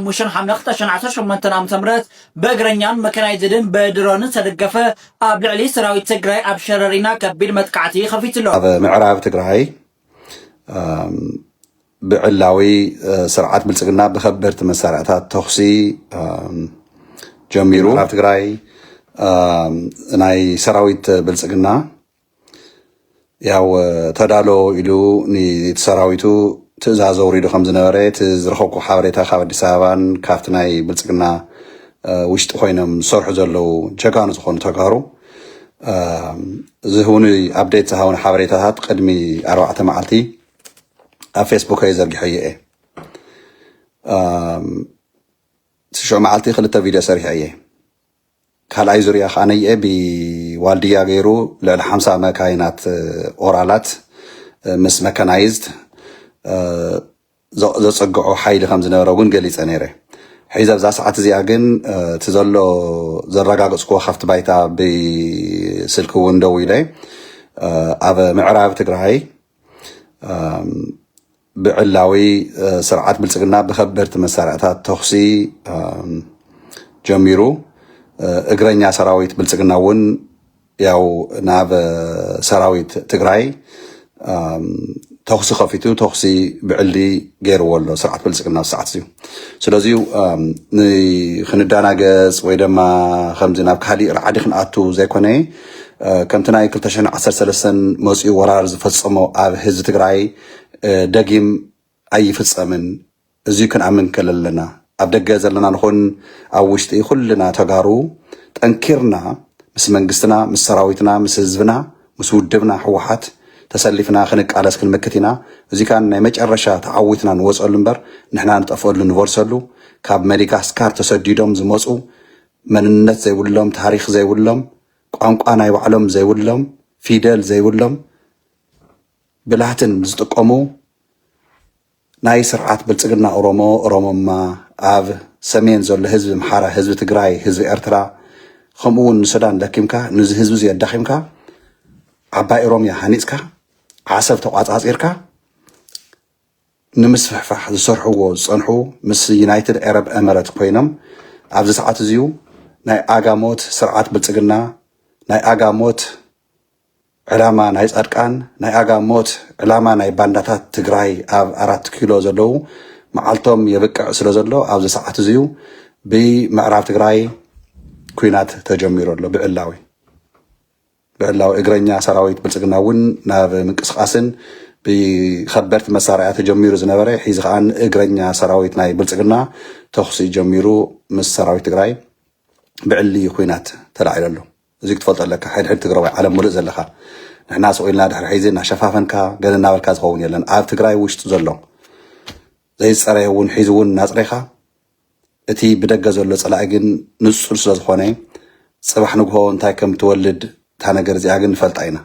ሙሽን ሐምለኽ ተሸናዕተ ሸመንተና ምተምረት በእግረኛን መካናይዝድን በድሮንን ተደገፈ ኣብ ልዕሊ ሰራዊት ትግራይ ኣብ ሸረሪና ከቢድ መጥቃዕቲ ከፊትሎ ኣብ ምዕራብ ትግራይ ብዕላዊ ስርዓት ብልጽግና ብከበድቲ መሳርዕታት ተኽሲ ጀሚሩ ኣብ ትግራይ ናይ ሰራዊት ብልጽግና ያው ተዳሎ ኢሉ ንሰራዊቱ ትእዛዝ አውሪዱ ከም ዝነበረ ዝረኸብኩ ሓበሬታ ካብ ኣዲስ ኣበባን ካብቲ ናይ ብልጽግና ውሽጢ ኮይኖም ዝሰርሑ ዘለው ጀጋኑ ዝኾኑ ተጋሩ ዝህቡኒ ኣፕዴት ዝሃቡኒ ሓበሬታታት ቅድሚ 4 መዓልቲ ኣብ ፌስቡክ ዘርጊሐ እየ ሽዑ መዓልቲ 2 ቪድዮ ሰሪሐ እየ ካልኣይ ዙርያ ከዓ ነየ ብዋልድያ ገይሩ ልዕሊ 50 መካይናት ኦራላት ምስ መካናይዝድ ዘጸግዑ ሓይሊ ከም ዝነበረ ግን ገሊፀ ነይረ ሒዛ ብዛ ሰዓት እዚኣ ግን እቲ ዘሎ ዘረጋገፅክዎ ካብቲ ባይታ ብስልኪ እውን ደው ኢለ ኣብ ምዕራብ ትግራይ ብዕላዊ ስርዓት ብልጽግና ብከበድቲ መሳርዕታት ተኽሲ ጀሚሩ እግረኛ ሰራዊት ብልጽግና እውን ያው ናብ ሰራዊት ትግራይ ተኽሲ ከፊቱ ተኽሲ ብዕሊ ገይርዎ ኣሎ ስርዓት ብልጽግና ሰዓት እዩ ስለዚ ንክንዳናገጽ ወይ ድማ ከምዚ ናብ ካሊእ ራዕዲ ክንኣቱ ዘይኮነ ከምቲ ናይ 2013 መፅኡ ወራር ዝፈጸሞ ኣብ ህዝቢ ትግራይ ደጊም ኣይፍጸምን እዙይ ክንኣምን ከለለና ኣብ ደገ ዘለና ንኹን ኣብ ውሽጢ ኩልና ተጋሩ ጠንኪርና ምስ መንግስትና ምስ ሰራዊትና ምስ ህዝብና ምስ ውድብና ሕወሓት ተሰሊፍና ክንቃለስ ክንመክት ኢና እዙይ ካን ናይ መጨረሻ ተዓዊትና ንወፅሉ እምበር ንሕና ንጠፍአሉ ንበርሰሉ ካብ መዲጋስካር ተሰዲዶም ዝመፁ መንነት ዘይብሎም ታሪክ ዘይብሎም ቋንቋ ናይ ባዕሎም ዘይብሎም ፊደል ዘይብሎም ብላትን ዝጥቀሙ ናይ ስርዓት ብልጽግና ኦሮሞማ ኣብ ሰሜን ዘሎ ህዝቢ ምሓራ ህዝቢ ትግራይ ህዝቢ ኤርትራ ከምኡውን ንሱዳን ለኪምካ ነዚ ህዝቢ ዘዳኺምካ ዓባይ ኦሮምያ ሃኒፅካ ዓሰብ ተቋፃፂርካ ንምስፍሕፋሕ ዝሰርሕዎ ዝፀንሑ ምስ ዩናይትድ አረብ ኤምሬት ኮይኖም ኣብዚ ሰዓት እዚዩ ናይ ኣጋሞት ስርዓት ብልጽግና ናይ ኣጋሞት ዕላማ ናይ ጻድቃን ናይ ኣጋሞት ዕላማ ናይ ባንዳታት ትግራይ ኣብ 4 ኪሎ ዘለው መዓልቶም የብቅዕ ስለ ዘሎ ኣብዚ ሰዓት እዚዩ ብምዕራብ ትግራይ ኩናት ተጀሚሩ ኣሎ ብዕላዊ እግረኛ ሰራዊት ብልጽግና እውን ናብ ምንቅስቃስን ብከበድቲ መሳርያ ተጀሚሩ ዝነበረ ሒዚ ከዓ እግረኛ ሰራዊት ናይ ብልጽግና ተኽሲ ጀሚሩ ምስ ሰራዊት ትግራይ ብዕሊ ኩናት ተላዒሉ ኣሎ እዚ ክትፈልጦ ኣለካ ሕድሕድ ትግራዋይ ዓለም ሙሉእ ዘለካ ንሕና ሰቂልና ድሕሪ ሒዚ እናሸፋፈንካ ገለ እናበልካ ዝኸውን የለን ኣብ ትግራይ ውሽጢ ዘሎ ዘይፀረየ እውን ሒዚ እውን እናፅረይካ እቲ ብደገ ዘሎ ፀላኢ ግን ንጹር ስለ ዝኾነ ፅባሕ ንግሆ እንታይ ከም ትወልድ እታ ነገር እዚኣ ግን ንፈልጣ ኢና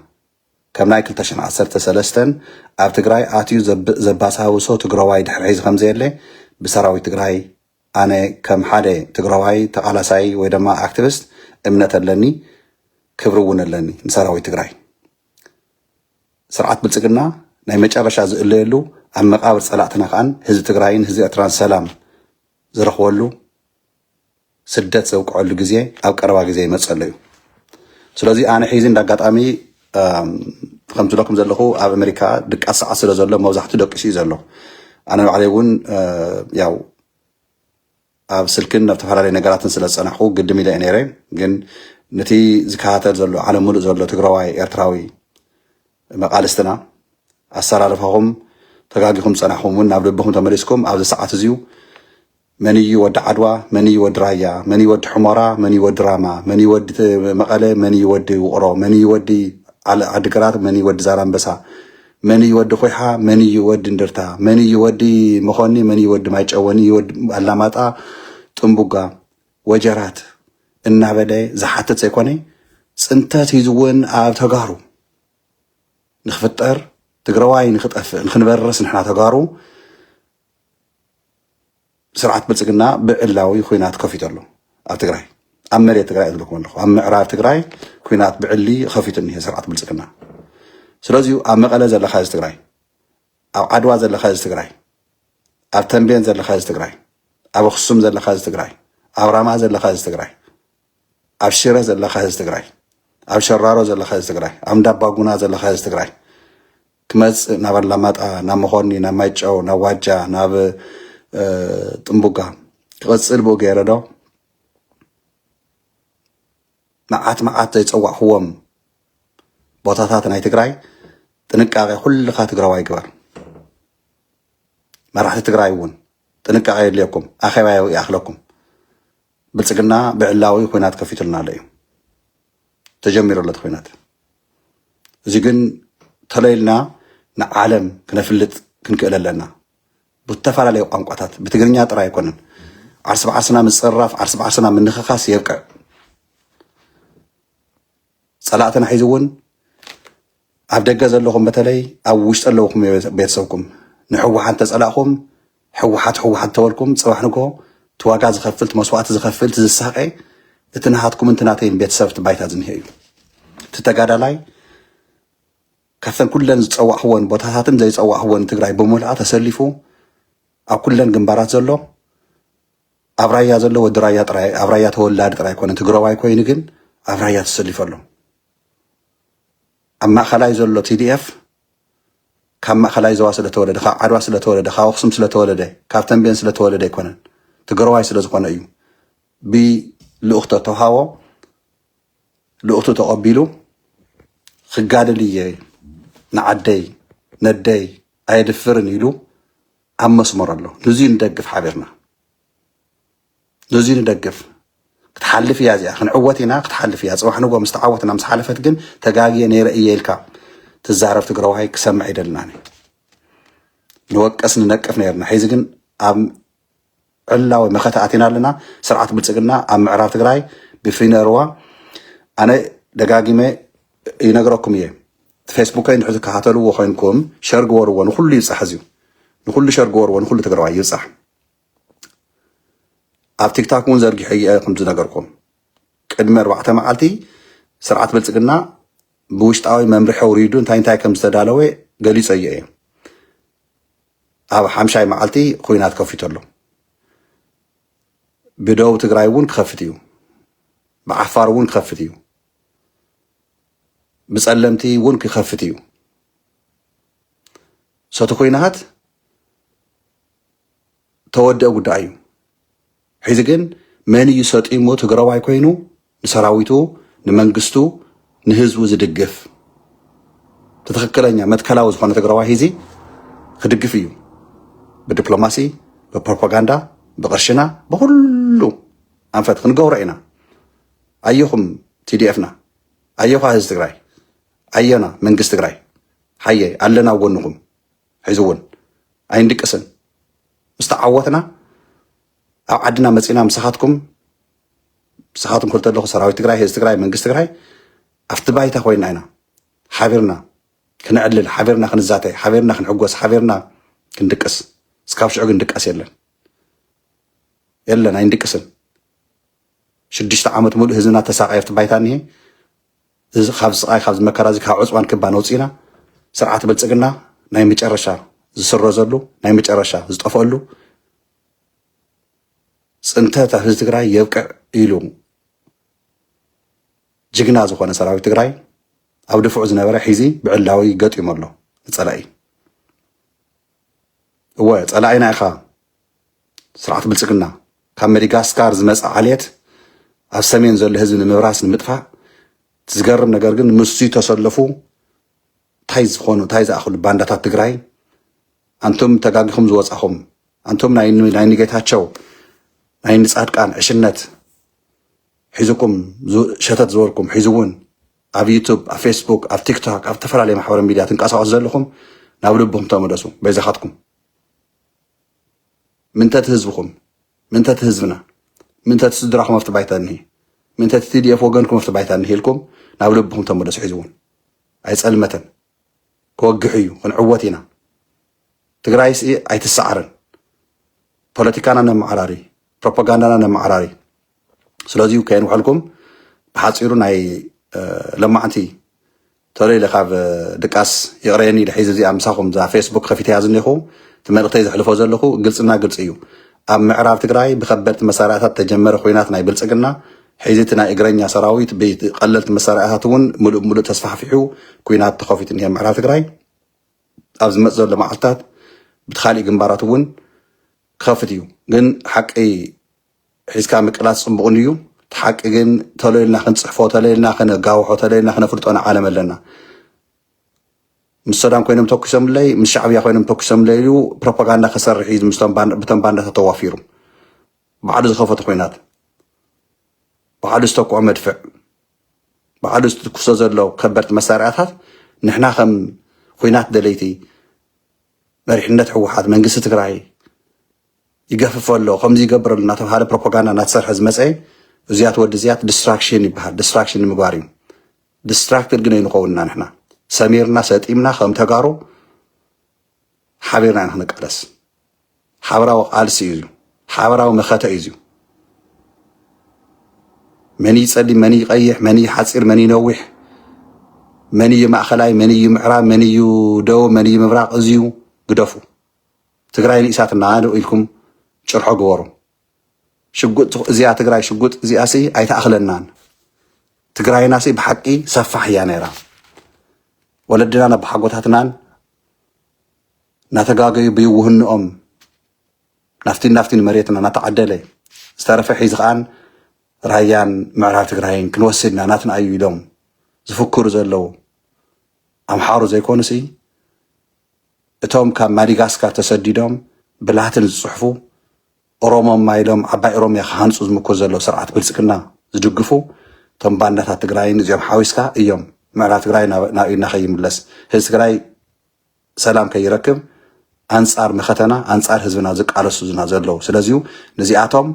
ከም ናይ 2013 ኣብ ትግራይ ኣትዩ ዘባሳውሶ ትግራዋይ ድሕሪ ሒዚ ከም ዘየለ ብሰራዊት ትግራይ ኣነ ከም ሓደ ትግራዋይ ተቃላሳይ ወይ ድማ ኣክቲቪስት እምነት ኣለኒ ክብሪ እውን ኣለኒ ንሰራዊት ትግራይ ስርዓት ብልጽግና ናይ መጨረሻ ዝእለየሉ ኣብ መቃብር ፀላእትና ከዓን ህዝቢ ትግራይን ህዝቢ ኤርትራን ሰላም ዝረኽበሉ ስደት ዘውቅዐሉ ግዜ ኣብ ቀረባ ግዜ ይመፀሉ እዩ ስለዚ ኣነ ሒዚ እንዳጋጣሚ ከምቲ ለኩም ዘለኹ ኣብ ኣሜሪካ ድቃስ ሰዓት ስለ ዘሎ መብዛሕትኡ ደቂሱ እዩ ዘሎ ኣነ ባዕለይ እውን ያው ኣብ ስልክን ናብ ተፈላለዩ ነገራትን ስለ ዝፀናሕኩ ግድም ኢለ ነይረ ግን ነቲ ዝከታተል ዘሎ ዓለም ሙሉእ ዘሎ ትግራዋይ ኤርትራዊ መቃልስትና ኣሰራርፋኹም ተጋጊኹም ፀናሕኩም እውን ናብ ልብኹም ተመሊስኩም ኣብዚ ሰዓት እዚዩ መን እዩ ወዲ ዓድዋ መን እዩ ወዲ ራያ መን እዩ ወዲ ሕሞራ መን እዩ ወዲ ራማ መን እዩ ወዲ መቐለ መን እዩ ወዲ ውቕሮ መን እዩ ወዲ ዓዲግራት መን እዩ ወዲ ዛላንበሳ መን እዩ ወዲ ኮይሓ መን እዩ ወዲ እንድርታ መን እዩ ወዲ መኾኒ መን እዩ ወዲ ማይጨው መን እዩ ወዲ ኣላማጣ ጥንቡጋ ወጀራት እናበለ ዝሓትት ዘይኮነ ፅንተት ሂዝውን ኣብ ተጋሩ ንኽፍጠር ትግራዋይ ንኽጠፍእ ንኽንበርስ ንሕና ተጋሩ ስርዓት ብልጽግና ብዕላዊ ኩናት ከፊቱ ኣሎ ኣብ ትግራይ ኣብ መሬት ትግራይ ዝልኩም ኣለኹ ኣብ ምዕራብ ትግራይ ኩናት ብዕሊ ከፊቱ እኒሄ ስርዓት ብልጽግና ስለዚ ኣብ መቐለ ዘለካ ህዝቢ ትግራይ ኣብ ዓድዋ ዘለካ ህዝቢ ትግራይ ኣብ ተንቤን ዘለካ ህዝቢ ትግራይ ኣብ ኣክሱም ዘለካ ህዝቢ ትግራይ ኣብ ራማ ዘለካ ህዝቢ ትግራይ ኣብ ሽረ ዘለካ ህዝቢ ትግራይ ኣብ ሸራሮ ዘለካ ህዝቢ ትግራይ ኣብ እንዳባጉና ዘለካ ህዝቢ ትግራይ ክመፅእ ናብ ኣላማጣ ናብ መኾኒ ናብ ማይጨው ናብ ዋጃ ናብ ጥንቡጋ ክቕፅል ብኡ ገይረ ዶ መዓት ዘይፀዋዕኽዎም ቦታታት ናይ ትግራይ ጥንቃቄ ኩልኻ ትግራዋይ ግበር መራሕቲ ትግራይ እውን ጥንቃቄ የድልየኩም ኣኼባ ይኣኽለኩም ብልፅግና ብዕላዊ ኩናት ከፊቱልና ኣሎ እዩ ተጀሚሩ ኣሎ እቲ ኩናት እዚ ግን ተለይልና ንዓለም ክነፍልጥ ክንክእል ኣለና ብተፈላለዩ ቋንቋታት ብትግርኛ ጥራይ ኣይኮነን ዓርሲ በዓርስና ምፅራፍ ዓርሲ በዓርስና ምንኽኻስ የብቅዕ ፀላእትና ሒዙ እውን ኣብ ደገ ዘለኹም በተለይ ኣብ ውሽጢ ኣለኹም ቤተሰብኩም ንሕወሓት ተፀላእኹም ሕወሓት ተወልኩም ፅባሕ ንጎ እቲ ዋጋ ዝኸፍል እቲ መስዋዕቲ ዝኸፍል ዝሳቀ እቲ ናሃትኩም እንትናተይን ቤተሰብ እቲ ባይታ ዝኒሀ እዩ እቲ ተጋዳላይ ካብተን ኩለን ዝፀዋዕኽዎን ቦታታትን ዘይፀዋዕኽዎን ትግራይ ብምልኣ ተሰሊፉ ኣብ ኩለን ግንባራት ዘሎ ኣብ ራያ ዘሎ ወዲ ራያ ጥራይ ኣብ ራያ ተወላዲ ጥራይ ኮነ ትግራዋይ ኮይኑ ግን ኣብ ራያ ተሰሊፉ ኣሎ ኣብ ማእኸላይ ዘሎ TDF ካብ ማእኸላይ ዞባ ስለተወለደ ካብ ዓድዋ ስለተወለደ ካብ ኣክሱም ስለተወለደ ካብ ተንቤን ስለተወለደ ኣይኮነን ትግራዋይ ስለዝኾነ እዩ ብልኡኽቶ ተዋሃቦ ልኡኽቱ ተቐቢሉ ክጋደል እየ ንዓደይ ነደይ ኣየድፍርን ኢሉ ኣብ መስመር ኣሎ ንዙ ንደግፍ ሓቢርና ንዙ ንደግፍ ክትሓልፍ እያ እዚኣ ክንዕወት ኢና ክትሓልፍ እያ ፅባሕ ንጎ ምስ ተዓወትና ምስ ሓለፈት ግን ተጋግየ ነይረ እየ ኢልካ ትዛረብ ትግራዋይ ክሰምዕ ይደልናኒ ንወቀስ ንነቅፍ ነርና ሒዚ ግን ኣብ ዕላዊ መኸታ ኣቲና ኣለና ስርዓት ብልፅግና ኣብ ምዕራብ ትግራይ ብፍሪነርዋ ኣነ ደጋጊመ ይነግረኩም እየ ፌስቡከይ ንድሕሪ ትከታተልዎ ኮይንኩም ሸር ግበርዎ ንኩሉ ይብፃሕ እዝዩ ንኩሉ ሸር ግበርዎ ንኩሉ ትግራዋይ ይብፃሕ ኣብ ቲክታክ እውን ዘርጊሐ እየ ከም ዝነገርኩም ቅድሚ 4 መዓልቲ ስርዓት ብልፅግና ብውሽጣዊ መምርሒ ውሪዱ እንታይ ከም ዝተዳለወ ገሊፀ እየ ኣብ 5 መዓልቲ ኩናት ከፊቱ ኣሎ ብደቡብ ትግራይ እውን ክኸፍት እዩ ብዓፋር እውን ክኸፍት እዩ ብፀለምቲ እውን ክኸፍት እዩ ሰቲ ኩናት ተወደአ ጉዳይ እዩ ሒዚ ግን መን እዩ ሰጢሙ ትግራዋይ ኮይኑ ንሰራዊቱ ንመንግስቱ ንህዝቡ ዝድግፍ ትክክለኛ መትከላዊ ዝኾነ ትግራዋይ ሒዚ ክድግፍ እዩ ብዲፕሎማሲ ብፕሮፓጋንዳ ብቅርሽና ብኩሉ ኣንፈት ክንገብሮ ኢና ኣየኹም TDFና ኣየኹ ህዝቢ ትግራይ ኣየና መንግስቲ ትግራይ ሓየ ኣለና ጎንኹም ሒዚ እውን ኣይንድቅስን ምስተዓወትና ኣብ ዓድና መፂና ምሳኻትኩም ክልተለኹ ሰራዊት ትግራይ ህዝቢ ትግራይ መንግስቲ ትግራይ ኣብቲ ባይታ ኮይና ኢና ሓቢርና ክንዕልል ሓቢርና ክንዛተይ ሓቢርና ክንሕጎስ ሓቢርና ክንድቅስ እስካብ ሽዑ ግን ድቃስ የለን ኣይንድቅስን 6 ዓመት ሙሉእ ህዝብና ተሳቃየፍቲ ባይታ እኒሄ ካብ ስቃይ ካብ ዝመከራ እዚ ካብ ዕፅዋን ክባ ነውፂና ስርዓት ብልፅግና ናይ መጨረሻ ዝስረዘሉ ናይ መጨረሻ ዝጠፈሉ ፅንተት ኣብ ህዝቢ ትግራይ የብቅዕ ኢሉ ጅግና ዝኾነ ሰራዊት ትግራይ ኣብ ድፍዑ ዝነበረ ሒዚ ብዕላዊ ገጢሙ ኣሎ ንፀላኢ እወ ፀላኢና ኢኻ ስርዓት ብልፅግና ካብ መዲጋስካር ዝመፀ ዓልየት ኣብ ሰሜን ዘሎ ህዝቢ ንምብራስ ንምጥፋእ ዝገርም ነገር ግን ምስ ተሰለፉ እንታይ ዝኾኑ እንታይ ዝኣኽሉ ባንዳታት ትግራይ አንቶም ተጋጊኹም ዝወፃኹም አንቶም ናይ ንጌታቸው ናይ ንጻድቃን ዕሽነት ሒዙኩም ሸተት ዝበልኩም ሒዙ እውን ኣብ ዩቱብ ኣብ ፌስቡክ ኣብ ቲክቶክ ኣብ ተፈላለየ ማሕበራዊ ሚድያ ትንቀሳቀሱ ዘለኹም ናብ ልብኩም ተመለሱ በይዛኻትኩም ምንተት ህዝብኩም ምንተት ህዝብና ምንተት ስድራኹም ኣብቲ ባይታ እኒሄ ምንተት TDF ወገንኩም ኣብቲ ባይታ እኒሄ ኢልኩም ናብ ልብኩም ተመለሱ ሒዙ እውን ኣይፀልመተን ክወግሕ እዩ ክንዕወት ኢና ትግራይ ኣይትሰዓርን ፖለቲካና ነመዓራሪ ፕሮፓጋንዳና ነመዓራሪ ስለዚ ከየንውሐልኩም ብሓፂሩ ናይ ለማዓንቲ ተለይለ ካብ ድቃስ ይቕረየኒ ድሒዝ እዚኣ ምሳኹም ዛ ፌስቡክ ከፊተያ ዝኒኹ እቲ መልእኽተይ ዘሕልፎ ዘለኹ ግልፅና ግልፂ እዩ ኣብ ምዕራብ ትግራይ ብከበድቲ መሳርሒታት ተጀመረ ኩናት ናይ ብልፅግና ሕዚቲ ናይ እግረኛ ሰራዊት ብቀለልቲ መሳርሒታት እውን ሙሉእ ተስፋሕፊሑ ኩናት ተኸፊቱ እኒሄ ምዕራብ ትግራይ ኣብ ዝመፅእ ዘሎ መዓልትታት ብካሊእ ግንባራት እውን ክኸፍት እዩ ግን ሓቂ ሒዝካ ምቅላስ ፅቡቕን እዩ እቲ ሓቂ ግን ተለይልና ክንፅሕፎ ተለይልና ክነጋውሖ ተለይልና ክነፍልጦ ንዓለም ኣለና ምስ ሰዳም ኮይኖም ተኪሶምለይ ምስ ሻዕብያ ኮይኖም ተኪሶምለይ ኢሉ ፕሮፓጋንዳ ክሰርሕ እዩ ብቶም ባንዳታት ተዋፊሩ ባዕሉ ዝኸፈተ ኩናት ባዕሉ ዝተኩዖ መድፍዕ ባዕሉ ዝትኩሶ ዘሎ ከበድቲ መሳርሒታት ንሕና ከም ኩናት ደለይቲ መሪሕነት ሕወሓት መንግስቲ ትግራይ ይገፍፍ ኣሎ ከምዚ ይገብር ኣሎ እናተባሃለ ፕሮፓጋንዳ እናተሰርሐ ዝመፀ እዚያት ወዲ እዚያት ዲስትራክሽን ይበሃል ዲስትራክሽን ንምግባር እዩ ዲስትራክትድ ግን ኣይንኸውንና ንሕና ሰሚርና ሰጢምና ከም ተጋሩ ሓቢርና ኢና ክንቃለስ ሓበራዊ ቃልሲ እዩ ሓበራዊ መኸተ እዩ መን ይፀሊም መን ይቀይሕ መን ይሓፂር መን ይነዊሕ መን ማእኸላይ መን ምዕራብ መን ደቡብ መን ምብራቅ እዝዩ ግደፉ ትግራይ ንእሳትና ኢልኩም ጭርሖ ግበሩ ሽጉጥ እዚኣ ትግራይ ሽጉጥ እዚኣሲ ኣይተኣኽለናን ትግራይናሲ ብሓቂ ሰፋሕ እያ ነይራ ወለድና ናብ ሓጎታትናን ናተጋገዩ ብይውህንኦም ናፍቲን መሬትና ናተዓደለ ዝተረፈ ሒዚ ከዓን ራያን ምዕራብ ትግራይን ክንወስድና ናትና እዩ ኢሎም ዝፍክሩ ዘለው ኣምሓሩ ዘይኮኑሲ እቶም ካብ ማዲጋስካር ተሰዲዶም ብላትን ዝፅሕፉ ኦሮሞማ ኢሎም ዓባይ ኦሮምያ ክሃንፁ ዝምክር ዘለው ስርዓት ብልፅግና ዝድግፉ እቶም ባንዳታት ትግራይን እዚኦም ሓዊስካ እዮም ምዕራብ ትግራይ ናብ ኢድና ከይምለስ ህዝቢ ትግራይ ሰላም ከይረክብ ኣንጻር መኸተና ኣንጻር ህዝብና ዝቃለሱና ዘለው ስለዚዩ ነዚኣቶም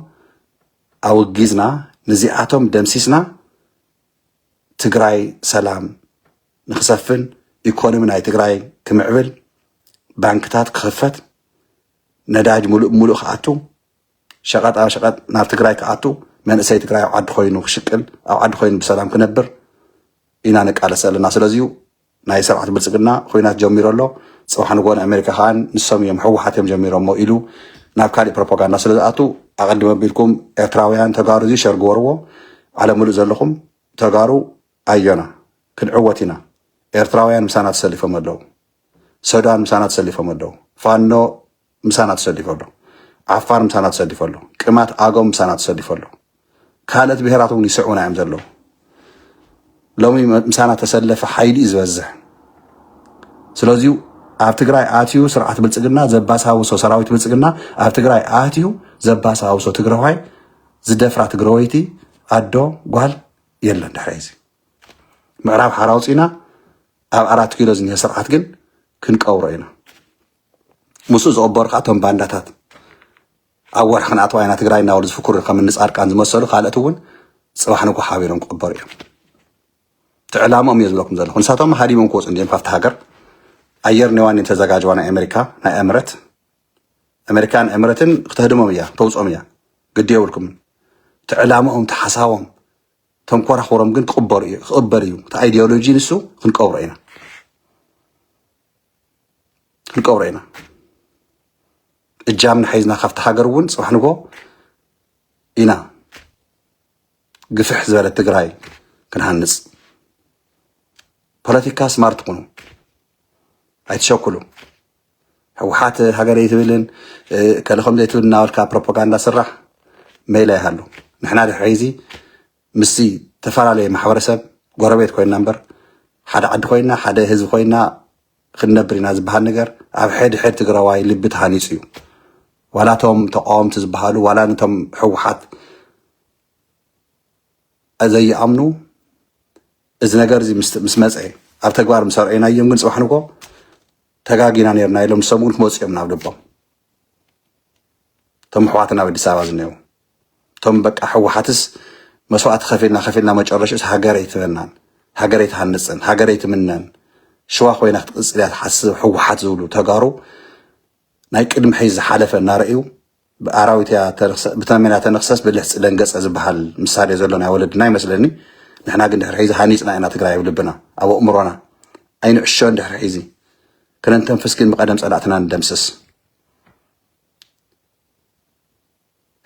ኣውጊዝና ነዚኣቶም ደምሲስና ትግራይ ሰላም ንክሰፍን ኢኮኖሚ ናይ ትግራይ ክምዕብል ባንክታት ክኽፈት ነዳጅ ሙሉእ ክኣቱ ሸቐጣ ሸቐጥ ናብ ትግራይ ክኣቱ መንእሰይ ትግራይ ኣብ ዓዲ ኮይኑ ክሽቅል ኣብ ዓዲ ኮይኑ ብሰላም ክነብር ኢና ንቃለስ ኣለና ስለዚዩ ናይ ስርዓት ብልፅግና ኩናት ጀሚሩ ኣሎ ፅባሕ ንጎን ኣሜሪካ ከዓን ንሶም እዮም ሕወሓት እዮም ጀሚሮሞ ኢሉ ናብ ካሊእ ፕሮፓጋንዳ ስለ ዝኣቱ ኣቐዲሞ ኣቢልኩም ኤርትራውያን ተጋሩ እዚ ሸር ግበርዎ ዓለም ሙሉእ ዘለኹም ተጋሩ ኣየና ክንዕወት ኢና ኤርትራውያን ምሳና ተሰሊፎም ኣለዉ ሱዳን ምሳና ተሰሊፎም ኣለዉ ፋኖ ምሳና ተሰሊፎ ኣሎ ዓፋር ምሳና ተሰሊፎ ኣሎ ቅማት ኣጎም ምሳና ተሰሊፎ ኣሎ ካልኦት ብሄራት እውን ይስዕቡና እዮም ዘለዉ ሎሚ ምሳና ተሰለፈ ሓይሊ እዩ ዝበዝሕ ስለዚዩ ኣብ ትግራይ ኣትዩ ስርዓት ብልፅግና ዘባሳውሶ ሰራዊት ብልፅግና ኣብ ትግራይ ኣትዩ ዘባሳውሶ ትግራዋይ ዝደፍራ ትግራወይቲ ኣዶ ጓል የለን ድሕሪ እዚ ምዕራብ ሓራ ውፅኢና ኣብ 4 ኪሎ ዝኒሄ ስርዓት ግን ክንቀብሮ ኢና ምስኡ ዝቕበሩ ከዓ እቶም ባንዳታት ኣብ ወርሒ ክንኣትዋ ኢና ትግራይ እናበሉ ዝፍክሩ ከም ንፃድቃን ዝመሰሉ ካልኦት እውን ፅባሕ ንጎ ሓቢሮም ክቕበሩ እዮም ትዕላሞም እየ ዝብለኩም ዘለኹ ንሳቶም ሃዲሞም ክወፁ እንዲኦም ካብቲ ሃገር ኣየር ኔዋን ተዘጋጅዋ ናይ ኣሜሪካ ናይ እምረት ኣሜሪካን እምረትን ክትህድሞም እያ ተውፆም እያ ግዲ የብልኩም ትዕላሞም ተሓሳቦም ተንኮራኽሮም ግን ክቕበር እዩ እቲ ኣይዲዮሎጂ ንሱ ክንቀብሮ ኢና እጃምና ሓይዝና ካብቲ ሃገር እውን ፅባሕ ንጎ ኢና ግፍሕ ዝበለት ትግራይ ክንሃንፅ ፖለቲካ ስማርት ኩኑ ኣይትሸኩሉ ሕወሓት ሃገረይ ትብልን ከለኸም ዘይትብል እናበልካ ፕሮፓጋንዳ ስራሕ ሜላ ይሃሉ ንሕና ድሕሪ ዚ ምስቲ ተፈላለየ ማሕበረሰብ ጎረቤት ኮይንና እምበር ሓደ ዓዲ ኮይንና ሓደ ህዝቢ ኮይንና ክንነብር ኢና ዝበሃል ነገር ኣብ ሕድሕድ ትግራዋይ ልቢ ተሃኒፁ እዩ ዋላቶም ተቃወምቲ ዝበሃሉ ዋላ ነቶም ሕወሓት ዘይኣምኑ እዚ ነገር እዚ ምስ መፀ ኣብ ተግባር ምስ ኣርአና እዮም ግን ፅባሕ ንጎ ተጋጊና ነርና ኢሎም ንሶም እውን ክመፁ እዮም ናብ ልቦም እቶም ኣሕዋትና ኣብ ኣዲስ ኣበባ ዝነሄው እቶም በቃ ሕወሓትስ መስዋዕቲ ከፊልና መጨረሻ ሃገረይ ትበናን ሃገረይ ትሃንፅን ሃገረይ ትምነን ሽዋ ኮይና ክትቅፅል እያ ትሓስብ ሕወሓት ዝብሉ ተጋሩ ናይ ቅድሚ ሒዝ ዝሓለፈ እናርአዩ ብኣራዊት እያ ብተመሜና ተነክሰስ ብልሕ ፅለን ገፀ ዝበሃል ምሳሌ ዘሎ ናይ ወለድና ይመስለኒ ንሕና ግን ድሕሪ ሒዚ ሃኒፅና ኢና ትግራይ ኣብ ልብና ኣብ ኣእምሮና ኣይንዕሾን ድሕሪ ሒዚ كننتنفس كن مقدم صلاتنا ندمسس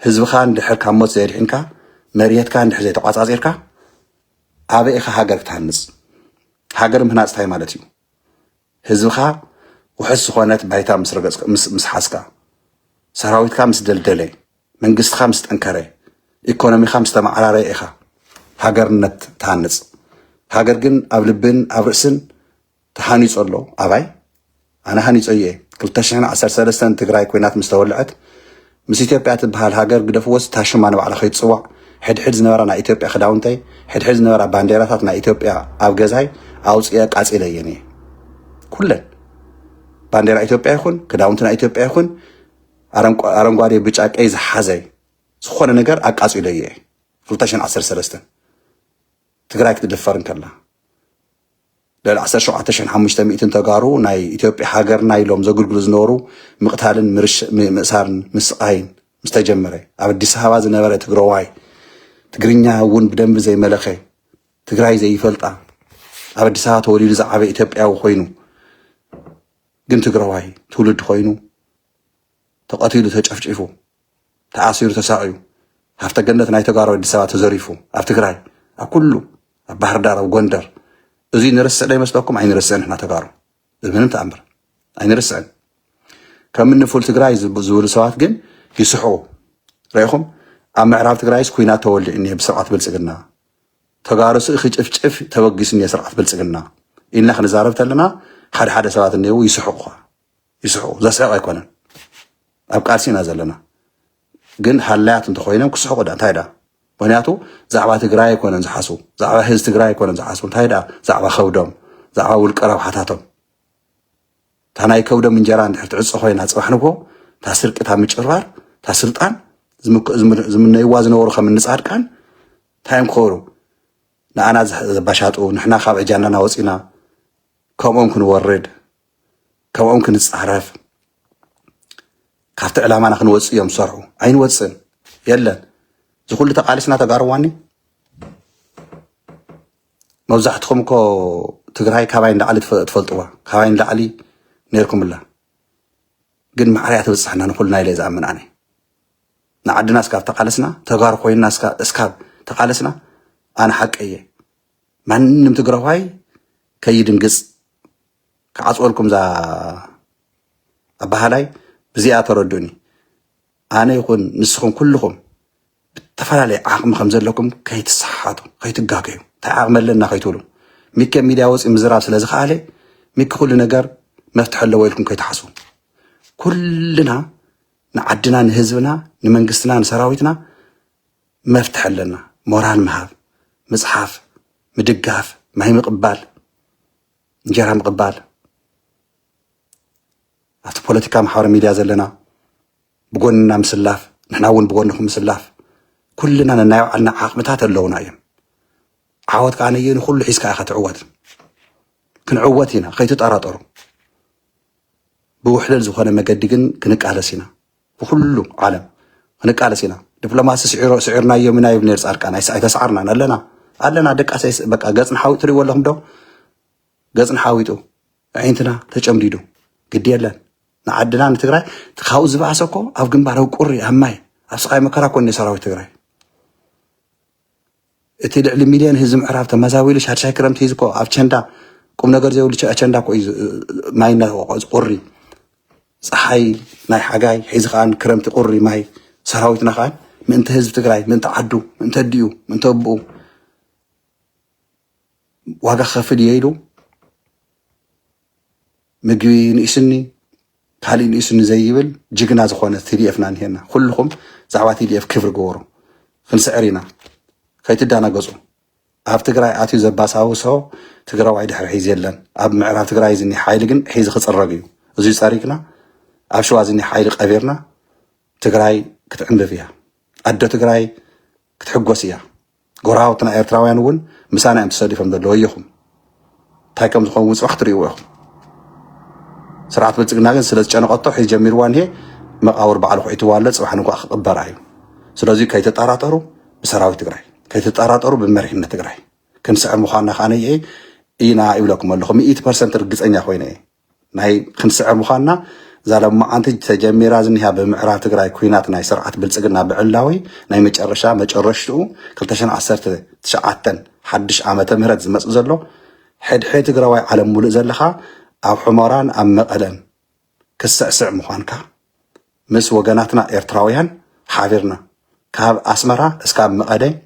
ህዝብኻ እንድሕር ካብ ሞት ዘድሕንካ መሬትካ እንድሕር ዘይተቋፃፂርካ ኣበይ ኢኻ ሃገር ክትሃንፅ? ሃገር ምህናፅ እንታይ ማለት እዩ? ህዝብኻ ውሕስ ዝኾነት ባይታ ምስ ሓስካ ሰራዊትካ ምስ ደልደለ መንግስትካ ምስ ጠንከረ ኢኮኖሚካ ምስ ተማዕራረየ ኢኻ ሃገርነት ትሃንፅ። ሃገር ግን ኣብ ልብን ኣብ ርእስን ተሃኒፁ ኣሎ። ኣባይ ኣነ ሃኒፆ እየ 2013 ትግራይ ኮይናት ምስ ተወልዐት ምስ ኢትዮጵያ ትበሃል ሃገር ግደፍዎስ ታሽማ ንባዕላ ከይትፅዋዕ ሕድሕድ ዝነበራ ናይ ኢትዮጵያ ክዳውንተይ ሕድሕድ ዝነበራ ባንዴራታት ናይ ኢትዮጵያ ኣብ ገዛይ ኣውፅየ ቃፂለ እየን እየ ኩለን ባንዴራ ኢትዮጵያ ይኹን ክዳውንቲ ናይ ኢትዮጵያ ይኹን ኣረንጓዴ ብጫ ቀይ ዝሓዘይ ዝኾነ ነገር ኣቃፂለ እየ 2013 ትግራይ ክትድፈር እንከላ ልዕሊ 17,500 ተጋሩ ናይ ኢትዮጵያ ሃገርና ኢሎም ዘገልግሉ ዝነበሩ ምቕታልን ምእሳርን ምስቃይን ምስ ተጀመረ ኣብ ኣዲስ ኣበባ ዝነበረ ትግራዋይ ትግርኛ እውን ብደንብ ዘይመለኸ ትግራይ ዘይፈልጣ ኣብ ኣዲስ ኣበባ ተወሊዱ ዝዓበየ ኢትዮጵያዊ ኮይኑ ግን ትግራዋይ ትውልድ ኮይኑ ተቐቲሉ ተጨፍጪፉ ተኣሲሩ ተሳቂዩ ሃፍተ ገነት ናይ ተጋሩ ኣዲስ ኣበባ ተዘሪፉ ኣብ ትግራይ ኣብ ኩሉ ኣብ ባህር ዳር ኣብ ጎንደር እዚ ንርስዕ ዶ ይመስለኩም? ኣይንርስዕን ሕና ተጋሩ ብምንም ተኣምር ኣይንርስዕን። ከም እንፉል ትግራይ ዝብሉ ሰባት ግን ይስሕቁ ርኢኹም። ኣብ ምዕራብ ትግራይስ ኩናት ተወሊዕ እኒሄ ብስርዓት ብልፅግና ተጋሩ ስእኺ ጭፍጭፍ ተበጊሱ እኒሄ ስርዓት ብልፅግና ኢልና ክንዛረብ ተለና ሓደ ሓደ ሰባት እኒሄው ይስሕቁ ይስሕቁ ዘስሕቕ ኣይኮነን ኣብ ቃልሲ ኢና ዘለና ግን ሃላያት እንተኮይኖም ክስሕቁ ዳ እንታይ ዳ ምክንያቱ ዛዕባ ትግራይ ኣይኮነን ዝሓስቡ ዛዕባ ህዝቢ ትግራይ ኣይኮነን ዝሓስቡ እንታይ ዳ ዛዕባ ከብዶም ዛዕባ ውልቀ ረብሓታቶም እታ ናይ ከብዶም እንጀራ እንድሕር ትዕፆ ኮይና ፅባሕ ንጎ እታ ስርቂ እታ ምጭርባር እታ ስልጣን ዝምነይዋ ዝነበሩ ከም እንፃድቃን እንታዮም ክኸብሩ ንኣና ዘባሻጡ ንሕና ካብ ዕጃናና ወፂና ከምኦም ክንወርድ ከምኦም ክንፃረፍ ካብቲ ዕላማና ክንወፅእ እዮም ዝሰርሑ ኣይንወፅን የለን ዝኩሉ ተቃሊስና ተጋርዋኒ መብዛሕትኩም እኮ ትግራይ ካባይ ንላዕሊ ትፈልጥዋ ካባይ ንላዕሊ ነርኩምላ ግን ማዕርያ ትብፅሕና ንኩልና ኢለ ዝኣምን ኣነ ንዓድና እስካብ ተቃለስና ተጋሩ ኮይንና እስካብ ተቃለስና ኣነ ሓቂ እየ ማንም ትግራዋይ ከይድንግፅ ክዓፅወልኩም ዛ ኣባህላይ ብዚኣ ተረዱኒ ኣነ ይኹን ንስኹም ኩልኹም ብተፈላለየ ዓቕሚ ከም ዘለኩም ከይትሰሓቱ ከይትጋገዩ እንታይ ዓቕሚ ኣለና ከይትብሉ ሚከ ሚድያ ወፂ ምዝራብ ስለ ዝኸኣለ ሚከ ኩሉ ነገር መፍትሒ ኣለዎ ኢልኩም ከይትሓስቡ ኩልና ንዓድና ንህዝብና ንመንግስትና ንሰራዊትና መፍትሒ ኣለና ሞራል ምሃብ ምፅሓፍ ምድጋፍ ማይ ምቕባል እንጀራ ምቕባል ኣብቲ ፖለቲካ ማሕበራዊ ሚድያ ዘለና ብጎንና ምስላፍ ንሕና እውን ብጎንኩም ምስላፍ ኩልና ነናይ ባዕልና ዓቕምታት ኣለውና እዮም ዓወት ከዓ ነየ ንኩሉ ሒዝካ ኢኻ ትዕወት ክንዕወት ኢና ከይትጠራጠሩ ብውሕልል ዝኾነ መገዲ ግን ክንቃለስ ኢና ብኩሉ ዓለም ክንቃለስ ኢና ዲፕሎማሲ ስዒርናዮም ኢና ይብል ነር ፃድቃን ኣይተሰዓርናን ኣለና ደቃሰይ በቃ ገፅን ሓዊጡ ትሪእዎ ኣለኹም ዶ ገፅን ሓዊጡ ዓይንትና ተጨምዲዱ ግዲ የለን ንዓድና ንትግራይ ካብኡ ዝበኣሰ እኮ ኣብ ግንባር ኣብ ቁሪ ኣብ ማይ ኣብ ስቃይ መከራ ኮነ ሰራዊት ትግራይ እቲ ልዕሊ ሚልዮን ህዝቢ ምዕራብ ተመዛዊሉ ሻድሻይ ክረምቲ ሒዙ እኮ ኣብ ቸንዳ ቁም ነገር ዘይብሉ ቸንዳ እኮ እዩ ማይና ቁሪ ፀሓይ ናይ ሓጋይ ሒዚ ከዓ ክረምቲ ቁሪ ማይ ሰራዊትና ከዓ ምእንቲ ህዝቢ ትግራይ ምእንቲ ዓዱ ምእንቲ ኣዲኡ ምእንቲ ኣቦኡ ዋጋ ክኸፍል እየ ኢሉ ምግቢ ንእስኒ ካሊእ ንእስኒ ዘይብል ጅግና ዝኾነ ቲዲኤፍና ንሄና ኩልኩም ዛዕባ ቲዲኤፍ ክብሪ ገበሩ ክንስዕር ኢና ከይትዳናገፁ ኣብ ትግራይ ኣትዩ ዘባሳውሶ ትግራዋይ ድሕሪ ሒዝ የለን ኣብ ምዕራብ ትግራይ ዝኒ ሓይሊ ግን ሒዚ ክፅረግ እዩ እዙይ ፀሪግና ኣብ ሸዋ ዝኒ ሓይሊ ቀቢርና ትግራይ ክትዕንብብ እያ ኣዶ ትግራይ ክትሕጎስ እያ ጎራውትና ኤርትራውያን እውን ምሳና እዮም ተሰዲፎም ዘለዎ እየኹም እንታይ ከም ዝኾኑ ውፅባሕ ትርእይዎ ኢኹም ስርዓት ብልፅግና ግን ስለ ዝጨነቐቶ ሒዝ ጀሚርዋ እንሄ መቃብር በዓል ኩዒትዋ ኣሎ ፅባሕ ንኳ ክቕበራ እዩ ስለዚ ከይተጠራጠሩ ብሰራዊት ትግራይ ከይተጠራጠሩ ብመሪሕነት ትግራይ ክንስዕር ምዃንና ከዓ ነየ ኢና ይብለኩም ኣለኹ 100% ርግፀኛ ኮይነ እየ ናይ ክንስዕር ምዃንና زالما أنت تجمع رازنها بمعرات تجري كوينات ناي سرعة بالسجن بعلاوي ناي متشرشة متشرشتو كلتشان عصرت تشعتن حدش عامة مرد زمس زلو حد تجري على مولد زلها أو حمران أم مقلن كسع مخانكا مس وجناتنا إرتراويان حاضرنا كاب أسمرة اسكاب مقدي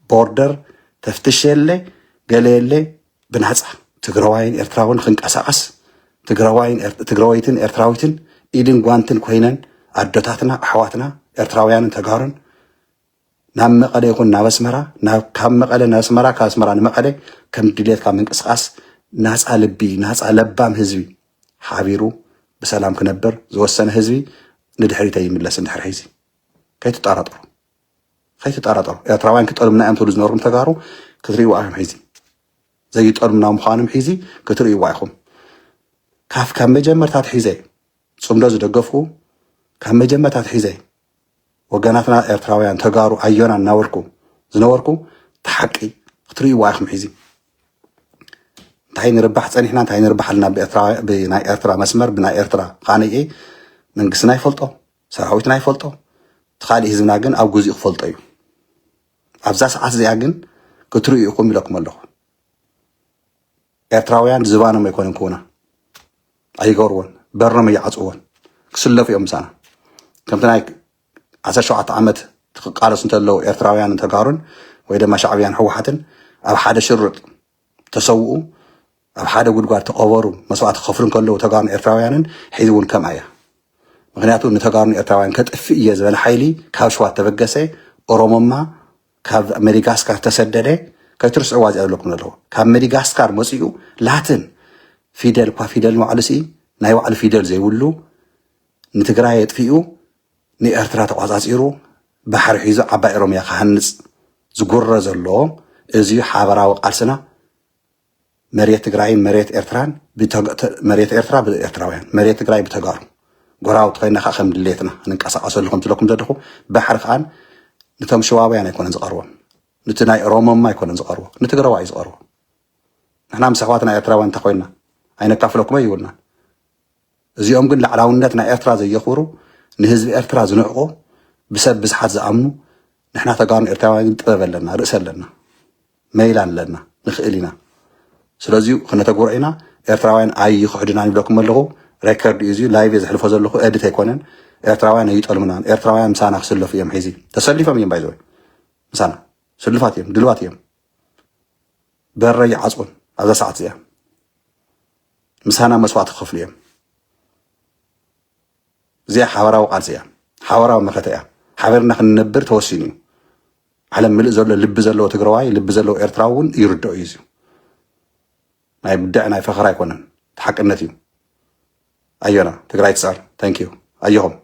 بوردر تفتش اللي قال اللي بنحصح تجرواين إرتراون خنك أساس تجروايتن إرتراويتن إيدن قوانتن كوينن عدتاتنا أحواتنا إرتراويان تجارن نام مقدي يكون نابسمرة كم مقدي ناسمرة كاسمرة مقدي كم دليل كم من أساس ناس علبي ناس علبام هزبي حابيرو بسلام كنبر زوسنا هزبي ندحريتي من لسن دحر حيزي كي تتعرضوا إرتراويان كتقول منا أمتو لزنورم تجارو كتري واقعهم حيزي زي تقول منا مخانم حيزي كتري واقعهم كاف كم مجمرتات حيزي صمدو زدقفو كم مجمرتات حيزي وقناتنا إرتراويان تجارو أيونا زنوركو تحقي كتري واقعهم حيزي تاين ربح تاني تاين ربح لنا بناي إرترا مسمر بناي إرترا قاني إيه من قسنا يفلطو سراويتنا يفلطو تخالي هزمنا جن أو جزء يفلطو أبزاس عزيز أجن كترو يقوم لكم الله إرتراويان زبانة ما يكون كونا أي جورون برنامج يعطون كسلة في يوم سنة كم تنايك عشر شعات عمت قالوا سنت الله إرتراويان تجارن وإذا ما شعبيان حوحتن أو حدا شرط تسوقوا أو حدا قد تقوروا مسوات خفرن كله تجارن إرتراويان حيدون كم عيا مغنياتو نتجارن إرتراويان كتفي يزبل حيلي كاوشوات تبقسي أورومما كاب مدغاسكار تسدده كترس عواز أقولكم له كاب مدغاسكار مسيو لاتن فيدل معلسي نايو على فيدل زي ولو نتجراي يطفيو نيرترا تعزازيرو بحر حيزو عبا روميا خهنص زغور زلو ازي حابراو قالسنا مريت تجراي مريت إرتران مريت إرترا بإرتراويان مريت تجراي بتجار غراو تخينا خم دليتنا ننقصقص لكم تلكم تدخو بحر خان نتم شوابيان يكون نزقروا نتناي روما ما يكون نزقروا نتقروا عايز قروا نحنا مسخواتنا إرتراوان تخوينا أين كافلكم يقولنا زيهم قلنا على ونتنا إرترا زي يخورو نهزب إرترا زنعقو بسبب حد زعمنو نحنا تقارن إرتراوان تقبل لنا رأس لنا ميلان لنا نخيلنا سلازيو خنا تقرأينا إرتراوان أي خدنا نبلكم اللغو ريكورد يزيو لايف يزحلو فوز اللغو أديت هيكونن إرتراوان يتقل منان إرتراوان مسانا خسلو فيهم حيزي تسلفة مين بايزوي مسانا سلفات يوم دلوات يوم بري عصبون هذا ساعة زيهم مسانا مسوات خفل يوم زي حوارا وقال زيهم حوارا ومختايا حوارنا خن نبر توسيني على ملء زلو لب زلو تقرواي لب زلو إرتراوون يردو يزيو ناي بدعنا فخرا يكونن تحق النتيم أيونا تقرأي تسأل thank you أيهم